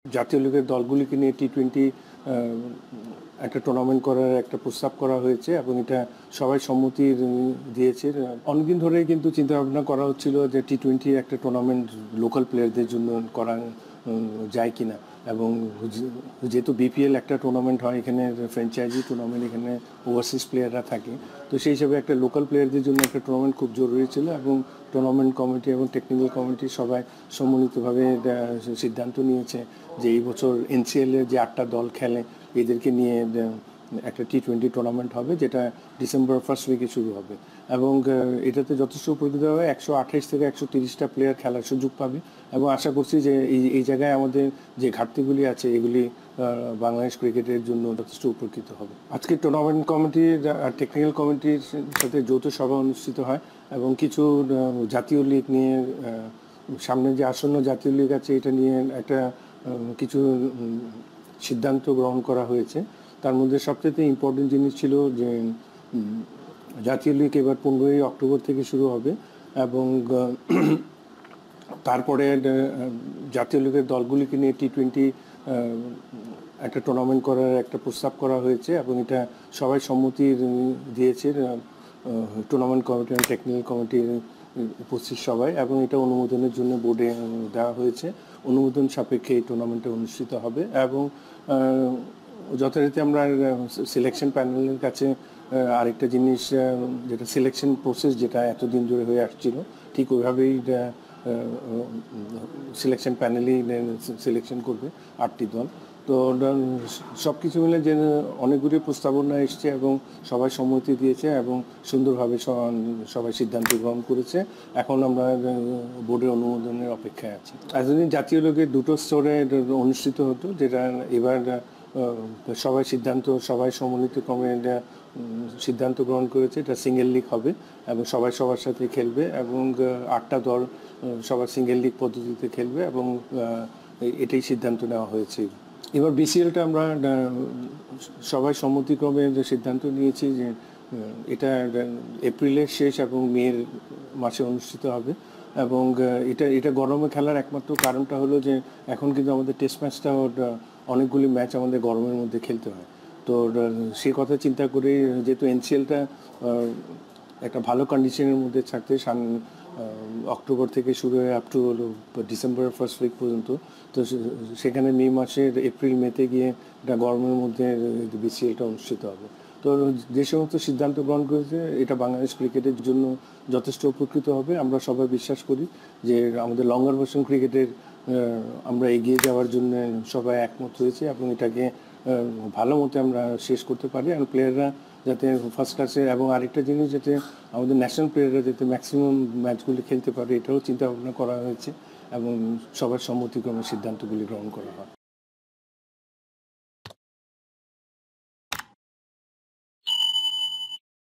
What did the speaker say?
জাতীয় লিগের দলগুলিকে নিয়ে টি-20 একটা টুর্নামেন্ট করার একটা প্রস্তাব করা হয়েছে এবং এটা সবাই সম্মতি দিয়েছে। অনেকদিন ধরেই কিন্তু চিন্তা ভাবনা করা হচ্ছিল যে টি-20 একটা টুর্নামেন্ট লোকাল প্লেয়ারদের জন্য করা যায় কিনা, এবং যেহেতু বিপিএল একটা টুর্নামেন্ট হয়, এখানে ফ্র্যাঞ্চাইজি টুর্নামেন্ট, এখানে ওভারসিজ প্লেয়াররা থাকে, তো সেই হিসাবে একটা লোকাল প্লেয়ারদের জন্য একটা টুর্নামেন্ট খুব জরুরি ছিল এবং টুর্নামেন্ট কমিটি এবং টেকনিক্যাল কমিটি সবাই সম্মিলিতভাবে সিদ্ধান্ত নিয়েছে যে এই বছর এনসিএলের যে 8টা দল খেলে এদেরকে নিয়ে একটা টি-20 টুর্নামেন্ট হবে, যেটা ডিসেম্বর ফার্স্ট উইকে শুরু হবে এবং এটাতে যথেষ্ট উপকৃত হবে। 128 থেকে 130টা প্লেয়ার খেলার সুযোগ পাবে এবং আশা করছি যে এই জায়গায় আমাদের যে ঘাটতিগুলি আছে এগুলি বাংলাদেশ ক্রিকেটের জন্য যথেষ্ট উপকৃত হবে। আজকে টুর্নামেন্ট কমিটির আর টেকনিক্যাল কমিটির সাথে যৌথ সভা অনুষ্ঠিত হয় এবং কিছু জাতীয় লিগ নিয়ে, সামনে যে আসন্ন জাতীয় লিগ আছে এটা নিয়ে একটা কিছু সিদ্ধান্ত গ্রহণ করা হয়েছে। তার মধ্যে সবচেয়ে ইম্পর্টেন্ট জিনিস ছিল যে জাতীয় লিগ এবার 15ই অক্টোবর থেকে শুরু হবে এবং তারপরে জাতীয় লিগের দলগুলিকে নিয়ে টি-20 একটা টুর্নামেন্ট করার একটা প্রস্তাব করা হয়েছে এবং এটা সবাই সম্মতি দিয়েছে, টুর্নামেন্ট কমিটি এবং টেকনিক্যাল কমিটির উপস্থিত সবাই, এবং এটা অনুমোদনের জন্য বোর্ডে দেওয়া হয়েছে। অনুমোদন সাপেক্ষে এই টুর্নামেন্টটা অনুষ্ঠিত হবে এবং যথারীতি আমরা সিলেকশন প্যানেলের কাছে আরেকটা জিনিস, যেটা সিলেকশন প্রসেস যেটা এতদিন ধরে হয়ে আসছিল, ঠিক ওইভাবেই সিলেকশন প্যানেলই সিলেকশন করবে 8টি দল। তো সব কিছু মিলে যে অনেকগুলি প্রস্তাবনা এসছে এবং সবাই সম্মতি দিয়েছে এবং সুন্দরভাবে সবাই সিদ্ধান্ত গ্রহণ করেছে। এখন আমরা বোর্ডের অনুমোদনের অপেক্ষায় আছি। এতদিন জাতীয় লিগের 2টো স্তরে অনুষ্ঠিত হতো, যেটা এবার সবাই সম্মিলিতক্রমে সিদ্ধান্ত গ্রহণ করেছে এটা সিঙ্গেল লিগ হবে এবং সবাই সবার সাথে খেলবে এবং 8টা দল সবার সিঙ্গেল লিগ পদ্ধতিতে খেলবে এবং এটাই সিদ্ধান্ত নেওয়া হয়েছে। এবার বিসিএলটা আমরা সবাই সম্মতিক্রমে সিদ্ধান্ত নিয়েছি যে এটা এপ্রিলের শেষ এবং মের মাসে অনুষ্ঠিত হবে এবং এটা গরমে খেলার একমাত্র কারণটা হলো যে এখন কিন্তু আমাদের টেস্ট ম্যাচটা অনেকগুলি ম্যাচ আমাদের গরমের মধ্যে খেলতে হয়। তো সেই কথা চিন্তা করে, যেহেতু এনসিএলটা একটা ভালো কন্ডিশনের মধ্যে থাকতে অক্টোবর থেকে শুরু হয়ে আপ টু ডিসেম্বরের ফার্স্ট উইক পর্যন্ত, তো সেখানে মে মাসের এপ্রিল মেতে গিয়ে এটা গরমের মধ্যে বিসিএলটা অনুষ্ঠিত হবে। তো যে সমস্ত সিদ্ধান্ত গ্রহণ করেছে এটা বাংলাদেশ ক্রিকেটের জন্য যথেষ্ট উপকৃত হবে। আমরা সবাই বিশ্বাস করি যে আমাদের লঙ্গার ভার্সন ক্রিকেটের আমরা এগিয়ে যাওয়ার জন্য সবাই একমত হয়েছে এবং এটাকে ভালো মতো আমরা শেষ করতে পারি এবং প্লেয়াররা যাতে ফার্স্ট ক্লাসে, এবং আরেকটা জিনিস যাতে আমাদের ন্যাশনাল প্লেয়াররা যাতে ম্যাক্সিমাম ম্যাচগুলি খেলতে পারে, এটাও চিন্তা ভাবনা করা হয়েছে এবং সবার সম্মতিক্রমে সিদ্ধান্তগুলি গ্রহণ করা হয়।